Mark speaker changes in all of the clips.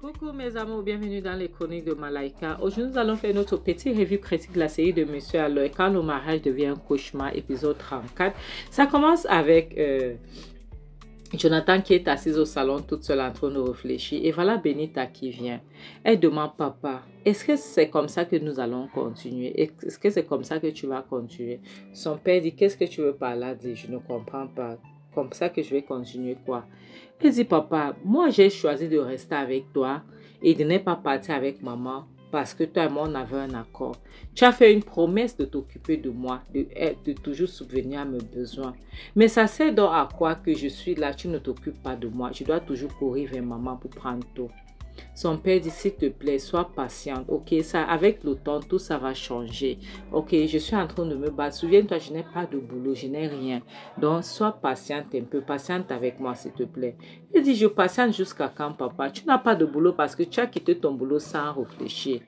Speaker 1: Coucou mes amours, bienvenue dans les chroniques de Malaika. Aujourd'hui, nous allons faire notre petit review critique de la série de Monsieur Aloy, quand le mariage devient un cauchemar, épisode 34. Ça commence avec Jonathan qui est assise au salon toute seule en train de réfléchir. Et voilà Benita qui vient. Elle demande papa, est-ce que c'est comme ça que nous allons continuer? Est-ce que c'est comme ça que tu vas continuer? Son père dit, qu'est-ce que tu veux par là? Dit, je ne comprends pas. Comme ça que je vais continuer quoi? Elle dit, papa, moi j'ai choisi de rester avec toi et de ne pas partir avec maman parce que toi et moi on avait un accord. Tu as fait une promesse de t'occuper de moi, de toujours subvenir à mes besoins. Mais ça sert donc à quoi que je suis là, tu ne t'occupes pas de moi. Je dois toujours courir vers maman pour prendre tout. Son père dit, s'il te plaît, sois patiente. Ok, ça, avec le temps, tout ça va changer. Ok, je suis en train de me battre. Souviens-toi, je n'ai pas de boulot, je n'ai rien. Donc, sois patiente un peu. Patiente avec moi, s'il te plaît. Il dit, je patiente jusqu'à quand, papa? Tu n'as pas de boulot parce que tu as quitté ton boulot sans réfléchir.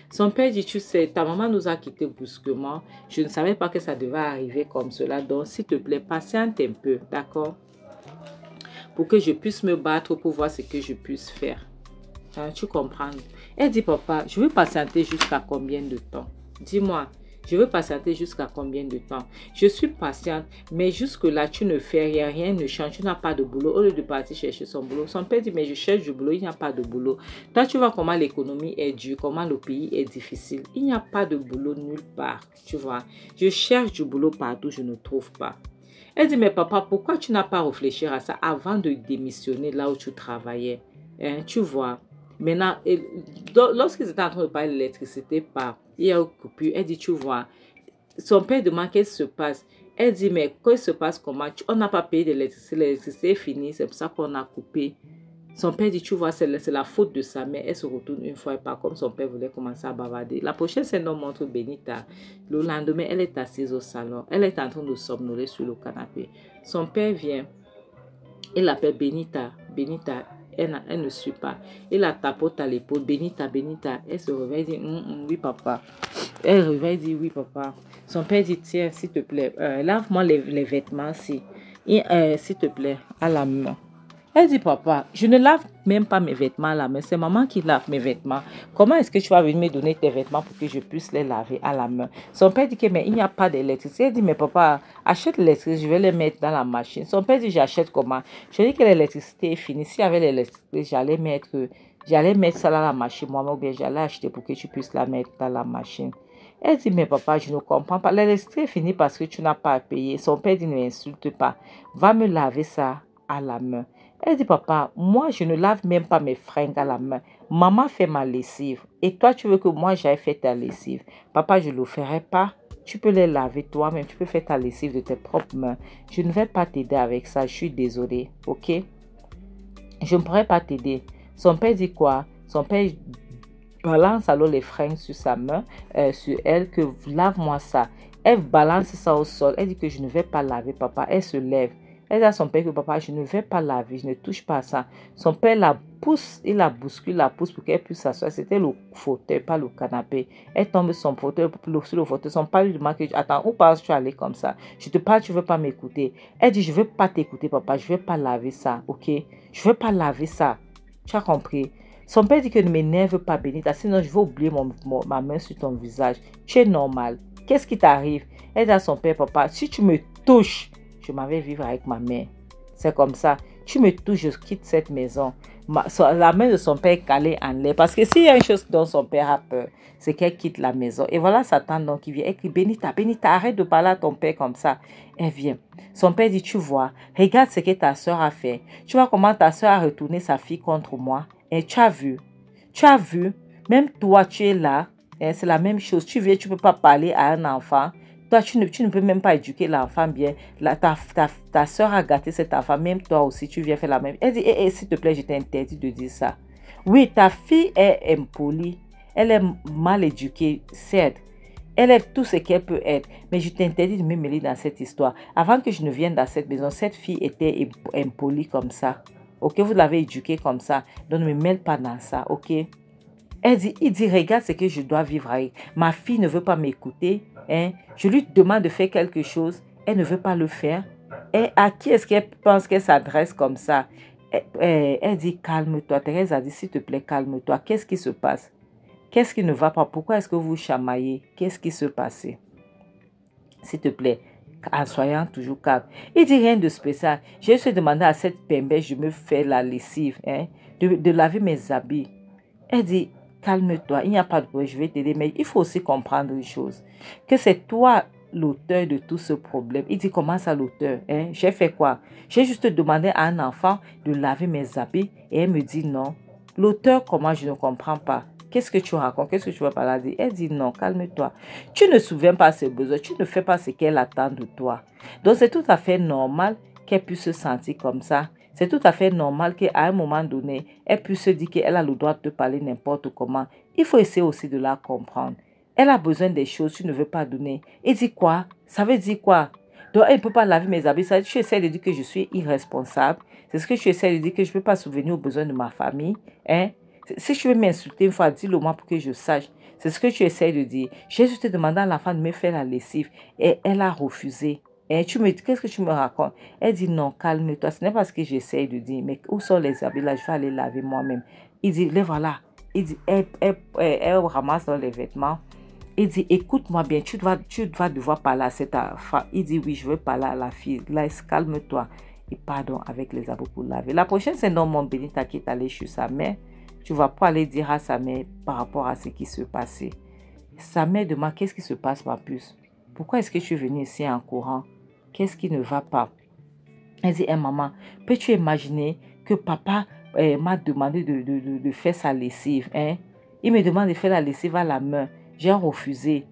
Speaker 1: Son père dit, tu sais, ta maman nous a quittés brusquement. Je ne savais pas que ça devait arriver comme cela. Donc, s'il te plaît, patiente un peu, d'accord? Pour que je puisse me battre, pour voir ce que je puisse faire. Tu comprends? Elle dit, papa, je veux patienter jusqu'à combien de temps? Dis-moi, je veux patienter jusqu'à combien de temps? Je suis patiente, mais jusque-là, tu ne fais rien, rien ne change, tu n'as pas de boulot. Au lieu de partir chercher son boulot, son père dit, mais je cherche du boulot, il n'y a pas de boulot. Toi, tu vois comment l'économie est dure, comment le pays est difficile. Il n'y a pas de boulot nulle part, tu vois. Je cherche du boulot partout, je ne trouve pas. Elle dit, mais papa, pourquoi tu n'as pas réfléchi à ça avant de démissionner là où tu travaillais? Tu vois. Maintenant, lorsqu'ils étaient en train de parler de l'électricité, il y a une coupure. Elle dit, tu vois, son père demande qu'est-ce qui se passe. Elle dit, mais quoi se passe comment? On n'a pas payé de l'électricité, l'électricité est finie, c'est pour ça qu'on a coupé. Son père dit, tu vois, c'est la faute de sa mère. Elle se retourne une fois et pas comme son père voulait commencer à bavarder. La prochaine scène nous montre Benita. Le lendemain, elle est assise au salon. Elle est en train de somnoler sur le canapé. Son père vient. Il l'appelle Benita. Benita. Elle ne suit pas. Il la tapote à l'épaule. Benita, Benita. Elle se réveille et dit, oui, papa. Elle réveille et dit, oui, papa. Son père dit, tiens, s'il te plaît, lave-moi les vêtements, s'il te plaît, à la main. Elle dit, papa, je ne lave même pas mes vêtements à la main. C'est maman qui lave mes vêtements. Comment est-ce que tu vas venir me donner tes vêtements pour que je puisse les laver à la main? Son père dit que, mais il n'y a pas d'électricité. Elle dit, mais papa, achète l'électricité, je vais les mettre dans la machine. Son père dit, j'achète comment? Je dis que l'électricité est finie. S'il y avait l'électricité, j'allais mettre ça dans la machine moi-même ou bien j'allais acheter pour que tu puisses la mettre dans la machine. Elle dit, mais papa, je ne comprends pas. L'électricité est finie parce que tu n'as pas à payer. Son père dit, ne m'insulte pas. Va me laver ça à la main. Elle dit, papa, moi, je ne lave même pas mes fringues à la main. Maman fait ma lessive. Et toi, tu veux que moi, j'aille faire ta lessive. Papa, je ne le ferai pas. Tu peux les laver toi-même. Tu peux faire ta lessive de tes propres mains. Je ne vais pas t'aider avec ça. Je suis désolée. OK? Je ne pourrais pas t'aider. Son père dit quoi? Son père balance alors les fringues sur sa main, sur elle, que lave-moi ça. Elle balance ça au sol. Elle dit que je ne vais pas laver, papa. Elle se lève. Elle dit à son père que papa, je ne vais pas laver, je ne touche pas à ça. Son père la pousse, il la bouscule, la pousse pour qu'elle puisse s'asseoir. C'était le fauteuil, pas le canapé. Elle tombe sur son fauteuil, sur le fauteuil. Son père lui demande que, attends, où penses-tu aller comme ça? Je te parle, tu ne veux pas m'écouter. Elle dit, je ne veux pas t'écouter, papa, je ne vais pas laver ça, ok? Je ne veux pas laver ça. Tu as compris? Son père dit que ne m'énerve pas, Benita, sinon je vais oublier ma main sur ton visage. Tu es normal. Qu'est-ce qui t'arrive? Elle dit à son père, papa, si tu me touches, je m'en vais vivre avec ma mère. C'est comme ça. Tu me touches, je quitte cette maison. La main de son père est calée en l'air. Parce que s'il y a une chose dont son père a peur, c'est qu'elle quitte la maison. Et voilà Satan donc qui vient. Elle crie, Benita, Benita, arrête de parler à ton père comme ça. Elle vient. Son père dit, tu vois, regarde ce que ta soeur a fait. Tu vois comment ta soeur a retourné sa fille contre moi. Et tu as vu. Tu as vu. Même toi, tu es là. C'est la même chose. Tu viens, tu ne peux pas parler à un enfant. Toi, tu ne peux même pas éduquer l'enfant bien. Ta soeur a gâté cet enfant. Même toi aussi, tu viens faire la même. Elle dit, s'il te plaît, je t'interdis de dire ça. Oui, ta fille est impolie. Elle est mal éduquée, certes. Elle est tout ce qu'elle peut être. Mais je t'interdis de me mêler dans cette histoire. Avant que je ne vienne dans cette maison, cette fille était impolie comme ça. Ok, vous l'avez éduquée comme ça. Donc, ne me mêle pas dans ça, ok? Il dit, regarde ce que je dois vivre avec. Ma fille ne veut pas m'écouter. Je lui demande de faire quelque chose. Elle ne veut pas le faire. Et à qui est-ce qu'elle pense qu'elle s'adresse comme ça? Elle dit, calme-toi. Thérèse a dit, s'il te plaît, calme-toi. Qu'est-ce qui se passe? Qu'est-ce qui ne va pas? Pourquoi est-ce que vous chamaillez? Qu'est-ce qui se passait? S'il te plaît, en soyant toujours calme. Il dit rien de spécial. Je suis demandé à cette pembèche de me faire la lessive, hein, de laver mes habits. Elle dit, calme-toi, il n'y a pas de problème, je vais t'aider. Mais il faut aussi comprendre une chose, que c'est toi l'auteur de tout ce problème. Il dit, comment ça l'auteur? Hein? J'ai fait quoi? J'ai juste demandé à un enfant de laver mes habits et elle me dit non. L'auteur, comment? Je ne comprends pas. Qu'est-ce que tu racontes? Qu'est-ce que tu vas par là dire? Elle dit non, calme-toi. Tu ne souviens pas ses besoins, tu ne fais pas ce qu'elle attend de toi. Donc c'est tout à fait normal qu'elle puisse se sentir comme ça. C'est tout à fait normal qu'à un moment donné, elle puisse se dire qu'elle a le droit de te parler n'importe comment. Il faut essayer aussi de la comprendre. Elle a besoin des choses, tu ne veux pas donner. Et dit quoi? Ça veut dire quoi? Donc elle ne peut pas laver mes habits. Ça veut dire que tu essaies de dire que je suis irresponsable. C'est ce que tu essaies de dire, que je ne peux pas subvenir aux besoins de ma famille. Hein? Si tu veux m'insulter une fois, dis-le moi pour que je sache. C'est ce que tu essaies de dire. J'ai juste demandé à l'enfant de me faire la lessive et elle a refusé. Et tu me dis, qu'est-ce que tu me racontes? Elle dit non, calme-toi. Ce n'est pas ce que j'essaie de dire. Mais où sont les habits là? Je vais aller laver moi-même. Il dit, les voilà. Il dit, elle ramasse dans les vêtements. Il dit, écoute-moi bien, tu vas devoir parler à cette femme. Il dit, oui, je veux parler à la fille. Laisse, calme-toi. Et pardon avec les habits pour laver. La prochaine, c'est non, mon Benita qui est allé chez sa mère. Tu vas pas aller dire à sa mère par rapport à ce qui se passait. Sa mère demande, qu'est-ce qui se passe, ma puce? Pourquoi est-ce que tu es venue ici en courant? Qu'est-ce qui ne va pas? Elle dit, maman, peux-tu imaginer que papa m'a demandé de faire sa lessive, hein? Il me demande de faire la lessive à la main. J'ai refusé.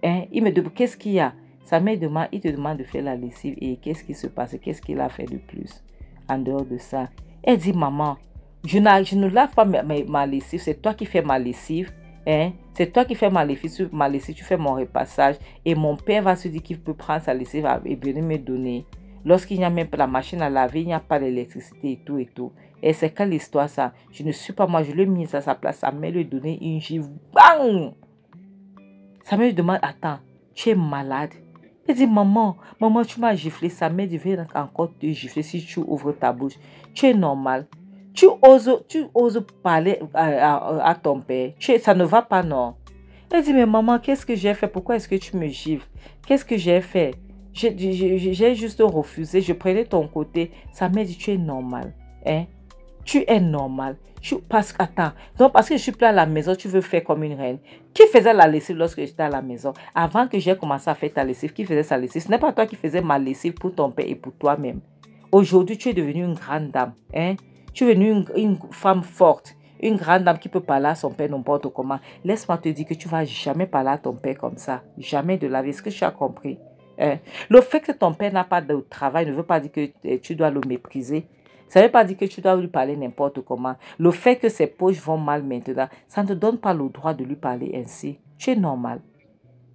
Speaker 1: Hein? Il me demande, qu'est-ce qu'il y a? Sa mère demande, il te demande de faire la lessive. Et qu'est-ce qui se passe? Qu'est-ce qu'il a fait de plus? En dehors de ça. Elle dit, maman, je ne lave pas ma lessive. C'est toi qui fais ma lessive. Hein? C'est toi qui fais ma lessive. Tu fais mon repassage. Et mon père va se dire qu'il peut prendre sa lessive et venir me donner. Lorsqu'il n'y a même pas la machine à laver, il n'y a pas d'électricité et tout et tout. Et c'est quelle histoire ça? Je ne suis pas moi, je l'ai mis à sa place. Sa mère lui donner une gifle. Bang! Sa mère lui demande, attends, tu es malade? Elle dit, maman, tu m'as giflé. Sa mère dit, viens encore te gifler si tu ouvres ta bouche. Tu es normal. Tu oses parler à ton père. Ça ne va pas, non? Elle dit, mais maman, qu'est-ce que j'ai fait? Pourquoi est-ce que tu me gifles? Qu'est-ce que j'ai fait? J'ai juste refusé. Je prenais ton côté. Sa mère dit, tu es normal. Hein? Tu es normal. Attends. Donc, parce que je suis plus à la maison, tu veux faire comme une reine. Qui faisait la lessive lorsque j'étais à la maison? Avant que j'ai commencé à faire ta lessive, qui faisait sa lessive? Ce n'est pas toi qui faisais ma lessive pour ton père et pour toi-même. Aujourd'hui, tu es devenue une grande dame. Hein? Tu es devenue une femme forte. Une grande dame qui peut parler à son père n'importe comment. Laisse-moi te dire que tu ne vas jamais parler à ton père comme ça. Jamais de la vie. Est-ce que tu as compris? Hein? Le fait que ton père n'a pas de travail ne veut pas dire que tu dois le mépriser. Ça ne veut pas dire que tu dois lui parler n'importe comment. Le fait que ses poches vont mal maintenant, ça ne te donne pas le droit de lui parler ainsi. Tu es normal.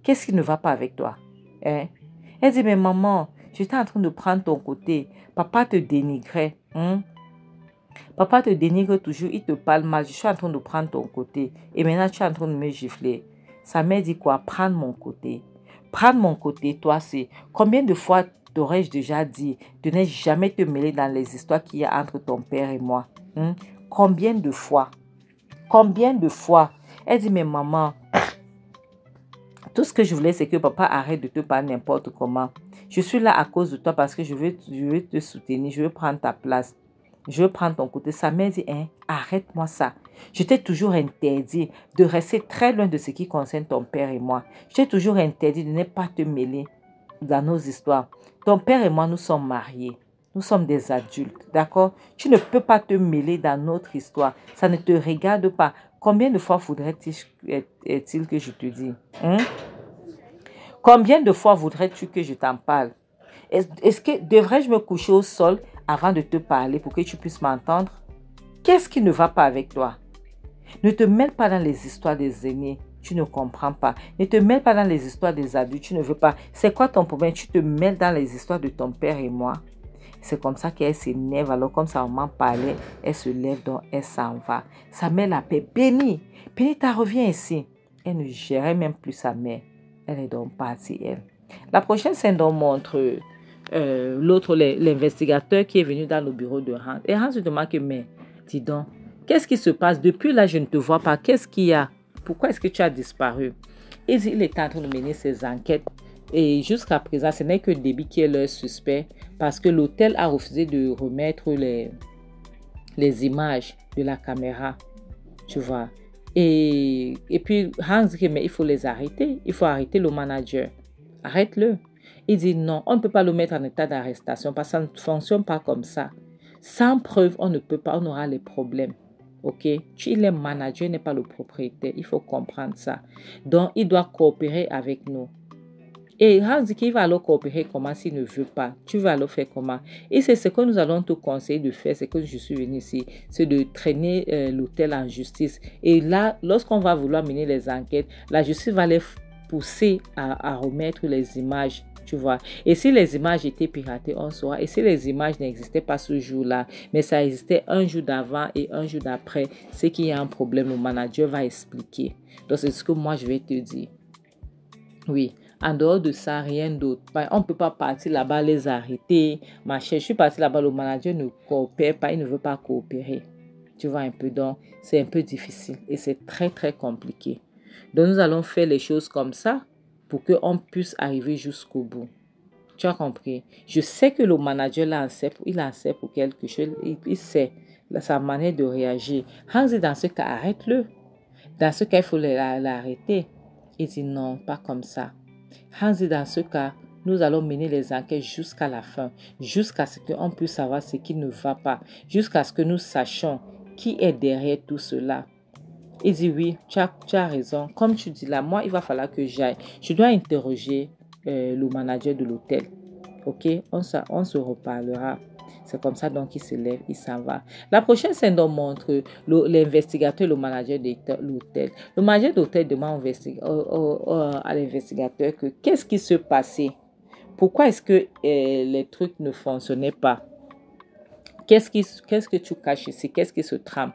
Speaker 1: Qu'est-ce qui ne va pas avec toi? Hein? Elle dit, mais maman, j'étais en train de prendre ton côté. Papa te dénigrait. Hein? Papa te dénigre toujours, il te parle mal. Je suis en train de prendre ton côté. Et maintenant, tu es en train de me gifler. Sa mère dit quoi? Prendre mon côté. Prendre mon côté, toi, c'est... Combien de fois t'aurais-je déjà dit de ne jamais te mêler dans les histoires qu'il y a entre ton père et moi? Hein? Combien de fois? Combien de fois? Elle dit, mais maman, tout ce que je voulais, c'est que papa arrête de te parler n'importe comment. Je suis là à cause de toi parce que je veux te soutenir, je veux prendre ta place. Je veux prendre ton côté. Sa mère dit, hein, arrête-moi ça. Je t'ai toujours interdit de rester très loin de ce qui concerne ton père et moi. Je t'ai toujours interdit de ne pas te mêler dans nos histoires. Ton père et moi, nous sommes mariés. Nous sommes des adultes, d'accord? Tu ne peux pas te mêler dans notre histoire. Ça ne te regarde pas. Combien de fois faudrait-il que je te dise? Hein? Combien de fois voudrais-tu que je t'en parle? Est-ce que devrais-je me coucher au sol avant de te parler pour que tu puisses m'entendre? Qu'est-ce qui ne va pas avec toi? Ne te mêle pas dans les histoires des aînés. Tu ne comprends pas. Ne te mêle pas dans les histoires des adultes. Tu ne veux pas. C'est quoi ton problème? Tu te mêles dans les histoires de ton père et moi. C'est comme ça qu'elle s'énerve. Alors comme sa maman parlait, elle se lève donc elle s'en va. Sa mère l'appelle Béni. Béni, tu reviens ici. Elle ne gérait même plus sa mère. Elle est donc partie, elle. La prochaine scène donc montre l'investigateur qui est venu dans le bureau de Hans. Et Hans lui demande que, mais dis donc, qu'est-ce qui se passe? Depuis là, je ne te vois pas. Qu'est-ce qu'il y a? Pourquoi est-ce que tu as disparu? Il est en train de mener ses enquêtes. Et jusqu'à présent, ce n'est que Debbie qui est leur suspect parce que l'hôtel a refusé de remettre les images de la caméra. Tu vois. Et puis Hans dit, mais il faut les arrêter. Il faut arrêter le manager. Arrête-le. Il dit non, on ne peut pas le mettre en état d'arrestation parce que ça ne fonctionne pas comme ça. Sans preuve, on ne peut pas, on aura les problèmes. Ok? Il est manager, n'est pas le propriétaire. Il faut comprendre ça. Donc, il doit coopérer avec nous. Et Hans dit qu'il va alors coopérer comment s'il ne veut pas. Tu vas alors faire comment? Et c'est ce que nous allons te conseiller de faire. C'est que je suis venu ici. C'est de traîner l'hôtel en justice. Et là, lorsqu'on va vouloir mener les enquêtes, la justice va les pousser à remettre les images. Tu vois. Et si les images étaient piratées, on saura. Et si les images n'existaient pas ce jour-là, mais ça existait un jour d'avant et un jour d'après, c'est qu'il y a un problème. Le manager va expliquer. Donc, c'est ce que moi, je vais te dire. Oui. En dehors de ça, rien d'autre. On ne peut pas partir là-bas, les arrêter. Je suis partie là-bas, le manager ne coopère pas, il ne veut pas coopérer. Tu vois un peu, donc c'est un peu difficile et c'est très, très compliqué. Donc, nous allons faire les choses comme ça pour qu'on puisse arriver jusqu'au bout. Tu as compris? Je sais que le manager, là, il en sait pour quelque chose. Il sait sa manière de réagir. Hans dit dans ce cas, arrête-le. Dans ce cas, il faut l'arrêter. Il dit non, pas comme ça. Hans dit dans ce cas, nous allons mener les enquêtes jusqu'à la fin, jusqu'à ce qu'on puisse savoir ce qui ne va pas, jusqu'à ce que nous sachions qui est derrière tout cela. Il dit oui, tu as raison. Comme tu dis là, moi, il va falloir que j'aille. Je dois interroger le manager de l'hôtel. Ok, on se reparlera. C'est comme ça, donc il se lève, il s'en va. La prochaine scène montre l'investigateur, le manager de l'hôtel. Le manager de l'hôtel demande à l'investigateur que qu'est-ce qui se passait? Pourquoi est-ce que les trucs ne fonctionnaient pas? Qu'est-ce que tu caches ici? Qu'est-ce qui se trame?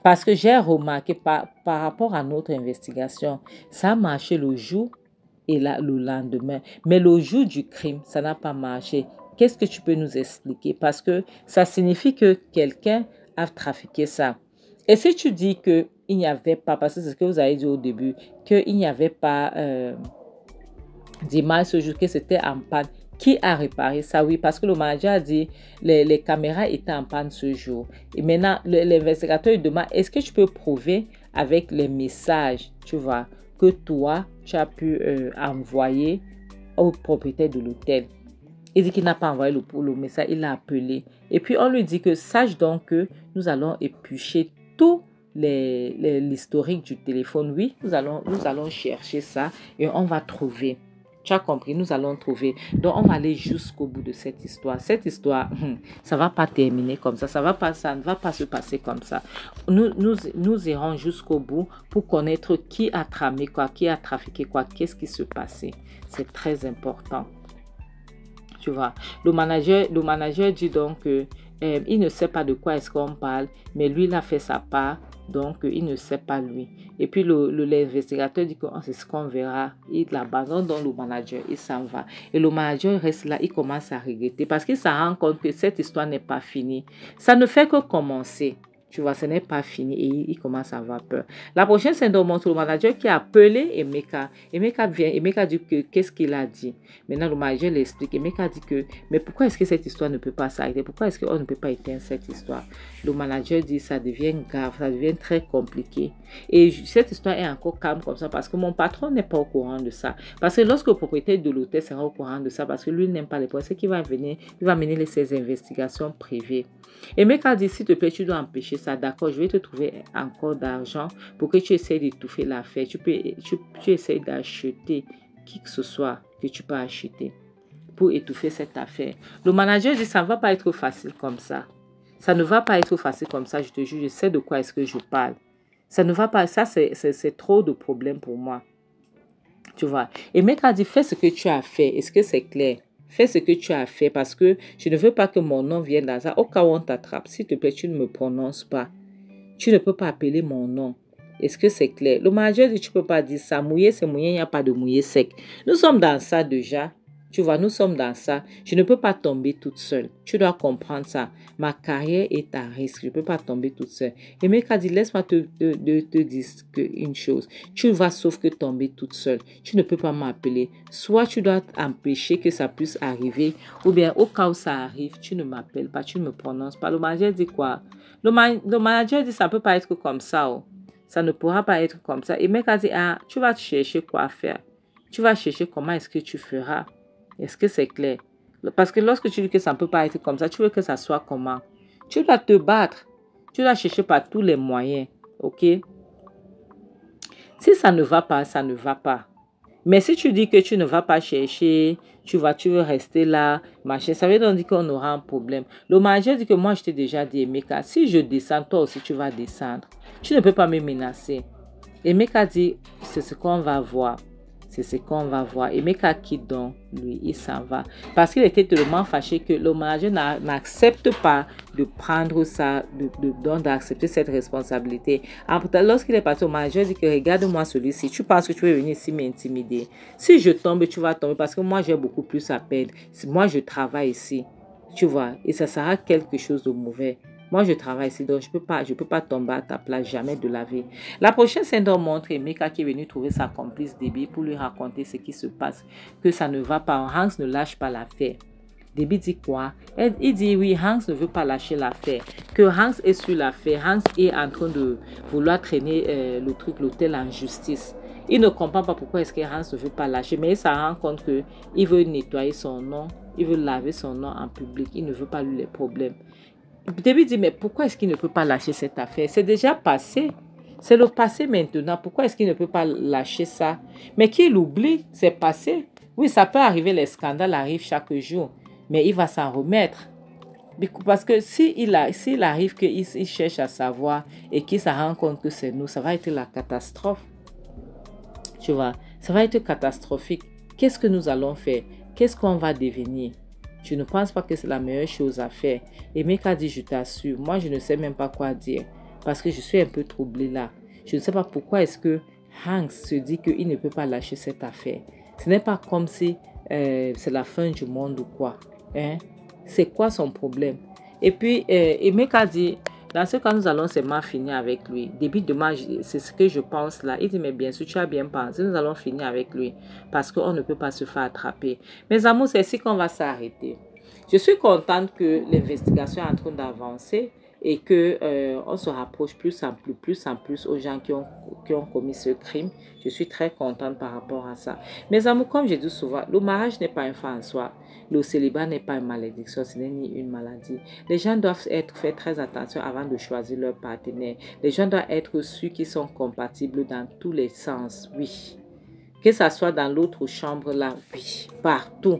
Speaker 1: Parce que j'ai remarqué par rapport à notre investigation, ça a marché le jour et là, le lendemain. Mais le jour du crime, ça n'a pas marché. Qu'est-ce que tu peux nous expliquer? Parce que ça signifie que quelqu'un a trafiqué ça. Et si tu dis qu'il n'y avait pas, parce que c'est ce que vous avez dit au début, qu'il n'y avait pas d'image ce jour, que c'était en panne, qui a réparé ça? Oui, parce que le manager a dit les caméras étaient en panne ce jour. Et maintenant, l'investigateur demande, est-ce que tu peux prouver avec les messages, tu vois, que toi, tu as pu envoyer au propriétaire de l'hôtel? Il dit qu'il n'a pas envoyé le message, il l'a appelé. Et puis, on lui dit que sache donc que nous allons éplucher tout l'historique du téléphone. Oui, nous allons chercher ça et on va trouver. Tu as compris, nous allons trouver. Donc, on va aller jusqu'au bout de cette histoire. Cette histoire, ça ne va pas terminer comme ça. Ça ne va pas se passer comme ça. Nous irons jusqu'au bout pour connaître qui a tramé quoi, qui a trafiqué quoi, qu'est-ce qui se passait. C'est très important. Tu vois, le manager dit donc il ne sait pas de quoi est-ce qu'on parle, mais lui, il a fait sa part. Donc, il ne sait pas lui. Et puis, l'investigateur dit que c'est ce qu'on verra. Il l'abandonne dans le manager. Il s'en va. Et le manager reste là. Il commence à regretter parce qu'il se rend compte que cette histoire n'est pas finie. Ça ne fait que commencer. Tu vois, ce n'est pas fini et il commence à avoir peur. La prochaine scène montre le manager qui a appelé Emeka. Emeka vient. Emeka dit que qu'est-ce qu'il a dit. Maintenant, le manager l'explique. Emeka dit que, mais pourquoi est-ce que cette histoire ne peut pas s'arrêter? Pourquoi est-ce qu'on ne peut pas éteindre cette histoire? Le manager dit ça devient grave, ça devient très compliqué. Et cette histoire est encore calme comme ça parce que mon patron n'est pas au courant de ça. Parce que lorsque le propriétaire de l'hôtel sera au courant de ça, parce que lui n'aime pas les policiers, qu'il va venir, il va mener ses investigations privées. Emeka dit, s'il te plaît, tu dois empêcher ça. D'accord, je vais te trouver encore d'argent pour que tu essaies d'étouffer l'affaire. Tu essaies d'acheter qui que ce soit que tu peux acheter pour étouffer cette affaire. Le manager dit, ça ne va pas être facile comme ça. Ça ne va pas être facile comme ça, je te jure, je sais de quoi est-ce que je parle. Ça ne va pas, ça c'est trop de problèmes pour moi. Tu vois. Emeka dit, fais ce que tu as fait. Est-ce que c'est clair? Fais ce que tu as fait parce que je ne veux pas que mon nom vienne dans ça. Au cas où on t'attrape, s'il te plaît, tu ne me prononces pas. Tu ne peux pas appeler mon nom. Est-ce que c'est clair? Le manager dit, tu ne peux pas dire ça. Mouiller, c'est mouiller, il n'y a pas de mouiller sec. Nous sommes dans ça déjà. Tu vois, nous sommes dans ça. Je ne peux pas tomber toute seule. Tu dois comprendre ça. Ma carrière est à risque. Je ne peux pas tomber toute seule. Et Emeka dit, laisse-moi te dire une chose. Tu vas sauf que tomber toute seule. Tu ne peux pas m'appeler. Soit tu dois empêcher que ça puisse arriver, ou bien au cas où ça arrive, tu ne m'appelles pas, tu ne me prononces pas. Le manager dit quoi? Le manager dit, ça ne peut pas être comme ça. Oh. Ça ne pourra pas être comme ça. Et Emeka dit, ah, tu vas chercher quoi faire. Tu vas chercher comment est-ce que tu feras. Est-ce que c'est clair? Parce que lorsque tu dis que ça ne peut pas être comme ça, tu veux que ça soit comment? Tu dois te battre. Tu dois chercher par tous les moyens. OK? Si ça ne va pas, ça ne va pas. Mais si tu dis que tu ne vas pas chercher, tu veux rester là, machin, ça veut dire qu'on aura un problème. Le manager dit que moi, je t'ai déjà dit, Emeka, si je descends, toi aussi, tu vas descendre. Tu ne peux pas me menacer. Emeka dit, c'est ce qu'on va voir. C'est ce qu'on va voir. Emeka quitte donc, lui, il s'en va. Parce qu'il était tellement fâché que le manager n'accepte pas de prendre ça, d'accepter cette responsabilité. Lorsqu'il est parti, au manager dit que regarde-moi celui-ci. Tu penses que tu veux venir ici m'intimider. Si je tombe, tu vas tomber parce que moi, j'ai beaucoup plus à perdre. Moi, je travaille ici. Tu vois, et ça sera quelque chose de mauvais. Moi, je travaille ici, donc je peux pas tomber à ta place, jamais de la vie. La prochaine scène montre Emeka qui est venu trouver sa complice Debbie pour lui raconter ce qui se passe, que ça ne va pas. Hanks ne lâche pas l'affaire. Debbie dit quoi? Il dit oui, Hanks ne veut pas lâcher l'affaire. Que Hanks est sur l'affaire. Hanks est en train de vouloir traîner l'hôtel en justice. Il ne comprend pas pourquoi est-ce que Hanks ne veut pas lâcher, mais il se rend compte qu'il veut nettoyer son nom, il veut laver son nom en public, il ne veut pas lui les problèmes. Debbie dit, mais pourquoi est-ce qu'il ne peut pas lâcher cette affaire? C'est déjà passé. C'est le passé maintenant. Pourquoi est-ce qu'il ne peut pas lâcher ça? Mais qu'il oublie, c'est passé. Oui, ça peut arriver, les scandales arrivent chaque jour. Mais il va s'en remettre. Parce que s'il arrive qu'il cherche à savoir et qu'il se rend compte que c'est nous, ça va être la catastrophe. Tu vois, ça va être catastrophique. Qu'est-ce que nous allons faire? Qu'est-ce qu'on va devenir? Je ne pense pas que c'est la meilleure chose à faire. Et Emeka dit, je t'assure, moi je ne sais même pas quoi dire. Parce que je suis un peu troublée là. Je ne sais pas pourquoi est-ce que Hanks se dit qu'il ne peut pas lâcher cette affaire. Ce n'est pas comme si c'est la fin du monde ou quoi. Hein? C'est quoi son problème? Et puis Emeka dit, dans ce cas, nous allons seulement finir avec lui. Début de match, c'est ce que je pense là. Il dit, mais bien sûr, tu as bien pensé, nous allons finir avec lui. Parce qu'on ne peut pas se faire attraper. Mes amours, c'est ici qu'on va s'arrêter. Je suis contente que l'investigation est en train d'avancer et qu'on se rapproche plus en plus aux gens qui ont commis ce crime. Je suis très contente par rapport à ça. Mes amours, comme je dis souvent, le mariage n'est pas un fait en soi. Le célibat n'est pas une malédiction, ce n'est ni une maladie. Les gens doivent faire très attention avant de choisir leur partenaire. Les gens doivent être sûrs qu'ils sont compatibles dans tous les sens, oui. Que ça soit dans l'autre chambre là, oui, partout,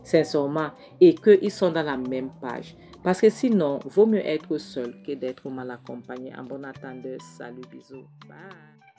Speaker 1: sincèrement, et qu'ils sont dans la même page. Parce que sinon, vaut mieux être seul que d'être mal accompagné. En bon attendant, salut, bisous, bye.